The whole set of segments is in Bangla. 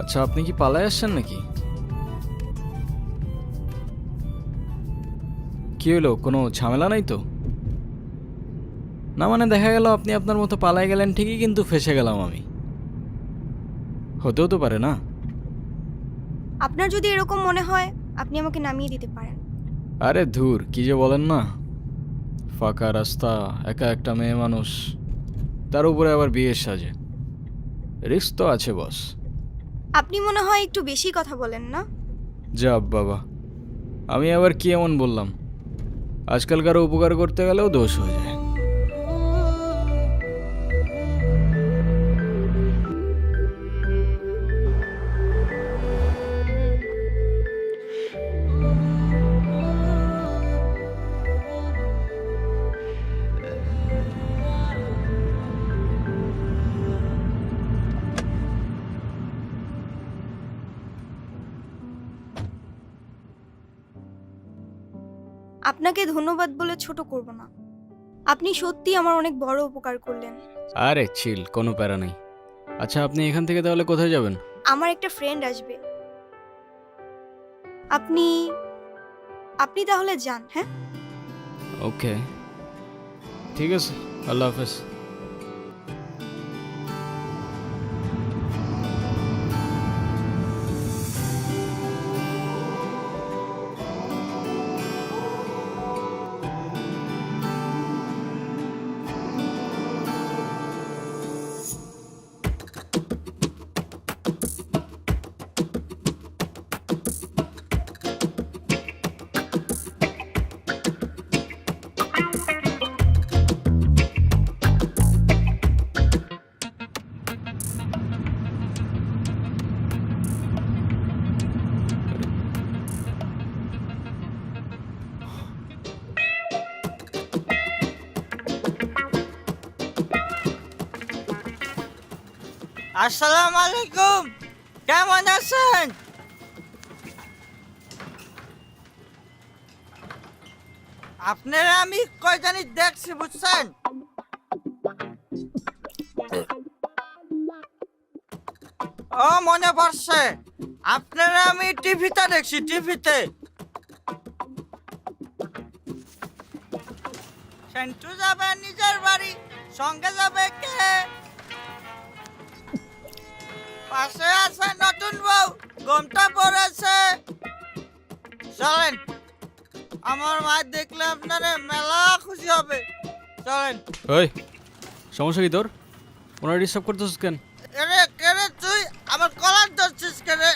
আচ্ছা, আপনি কি পালায় আসছেন নাকি? কি হলো, কোনো ঝামেলা নাই তো? না মানে দেখা গেল আপনি আপনার মতো পালায় গেলেন ঠিকই, কিন্তু ফেসে গেলাম আমি। হতেও তো পারে না? আপনার যদি এরকম মনে হয় আপনি আমাকে নামিয়ে দিতে পারেন। আরে ধুর, কি যে বলেন না। ফাঁকা রাস্তা, একা একটা মেয়ে মানুষ, তার উপরে আবার বিয়ের সাজে। রিস্ক তো আছে বস। আপনি মনে হয় একটু বেশি কথা বলেন না? যা বাবা, আমি আবার কি এমন বললাম? আজকাল কারো উপকার করতে গেলেও দোষ হয়ে যায়। আপনাকে ধন্যবাদ বলে ছোট করব না। আপনি সত্যি আমার অনেক বড় উপকার করলেন। আরে চিল, কোনো প্যারা নেই। আচ্ছা, আপনি এখান থেকে তাহলে কোথায় যাবেন? আমার একটা ফ্রেন্ড আসবে। আপনি আপনি তাহলে যান, হ্যাঁ? ওকে, ঠিক আছে, আল্লাহ হাফেজ। আসসালামু আলাইকুম, কেমন আছেন? আপনারা আমি কয় জানি দেখছি, বুঝছেন? ও মনে পড়ছে, আপনারা আমি টিভিতে দেখছি, টিভিতে। সেন্টু যাবে নিজের বাড়ি, সঙ্গে যাবে কে? পাশে আছে নতুন বউ, ঘুমটা পড়েছে। চলেন, আমার মা দেখলে আপনারা মেলা খুশি হবে। চলেন। ওই, সমস্যা কি তোর? ওনারা ডিস্টার্ব করতেছিস কেন? এরে কেরে তুই আমার কলার ধরছিস কেরে?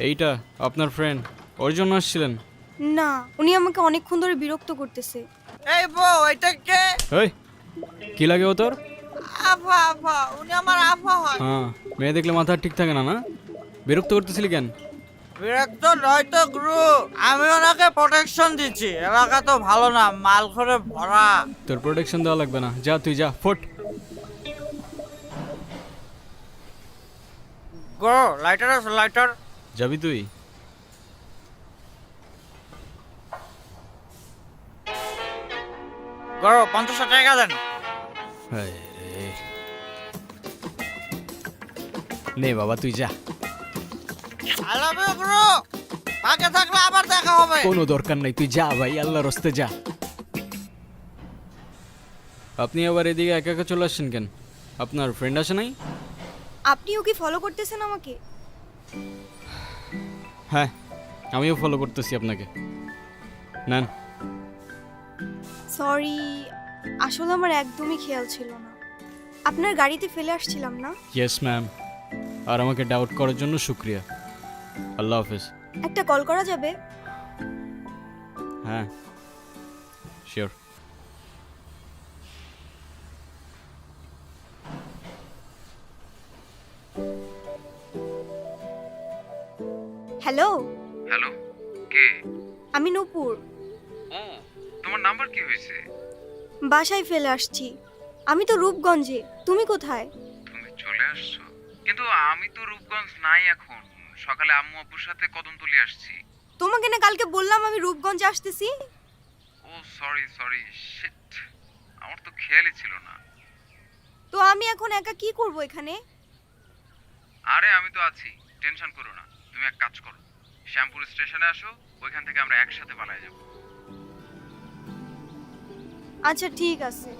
এইটা আপনার ফ্রেন্ড, ওর জন্য আসছিলেন? না, উনি আমাকে অনেকক্ষণ ধরে বিরক্ত করতেছে। এই বউ, এটা কে? ওই, কি লাগে ও তোর? আফা আফা, উনি আমার আফা হয়। হ্যাঁ, মেয়ে দেখলে মাথা ঠিক থাকে না না? বিরক্ত করতেছিলি কেন? বিরক্ত নয়তো গুরু, আমি ওনাকে প্রোটেকশন দিচ্ছি। এলাকা তো ভালো না, মাল করে ভরা। তোর প্রোটেকশন দেওয়া লাগবে না, যা তুই যা, ফোট। গো, লাইটার আছে, লাইটার। যাবি তুই? গো, 50 টাকা দেন। হায় রে। নে বাবা, তুই যা। আই লাভ ইউ গুরু, আগে থাকলে আবার দেখা হবে। কোনো দরকার নাই, তুই যা ভাই, আল্লাহর রাস্তে যা। আপনি আবার এদিকে একা একা চলে আসছেন কেন? আপনার ফ্রেন্ড আসে নাই? আপনিও কি ফলো করতেছেন আমাকে? হ্যাঁ, আমিও ফলো করতেছি আপনাকে। নেন। সরি, আসলে আমার একদমই খেয়াল ছিল না। আপনার গাড়িতে ফেলে আসছিলাম না? ইয়েস ম্যাম, আর আমাকে ডাউট করার জন্য শুক্রিয়া। আল্লাহ হাফেজ। একটা কল করা যাবে? হ্যাঁ, শিওর। হ্যালো, হ্যালো, কে? আমি নূপুর। ও, তোমার নাম্বার কি হয়েছে? বাসায় ফেলে আসছি। আমি তো রূপগঞ্জে, তুমি কোথায়? তুমি চলে আসছো? কিন্তু আমি তো রূপগঞ্জ নাই এখন। সকালে আম্মু আব্বুর সাথে কদমতলি আসছি। তোমাকে না কালকে বললাম আমি রূপগঞ্জে আসতেছি। ও সরি সরি, শিট, আমার তো খেয়ালই ছিল না। তো আমি এখন একা কি করব এখানে? আরে আমি তো আছি, টেনশন করো না। তুমি এক কাজ করো, শ্যামপুর স্টেশনে আসো, ওইখান থেকে আমরা একসাথে পালাই যাব। আচ্ছা ঠিক আছে।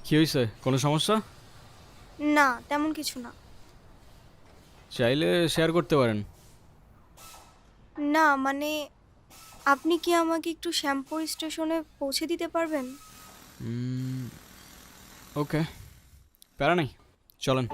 কি হয়েছে, কোনো সমস্যা? না তেমন কিছু না। চাইলে শেয়ার করতে পারেন। না মানে আপনি কি আমাকে একটু শ্যামপুর স্টেশনে পৌঁছে দিতে পারবেন? ওকে, প্যারা নেই, চলেন।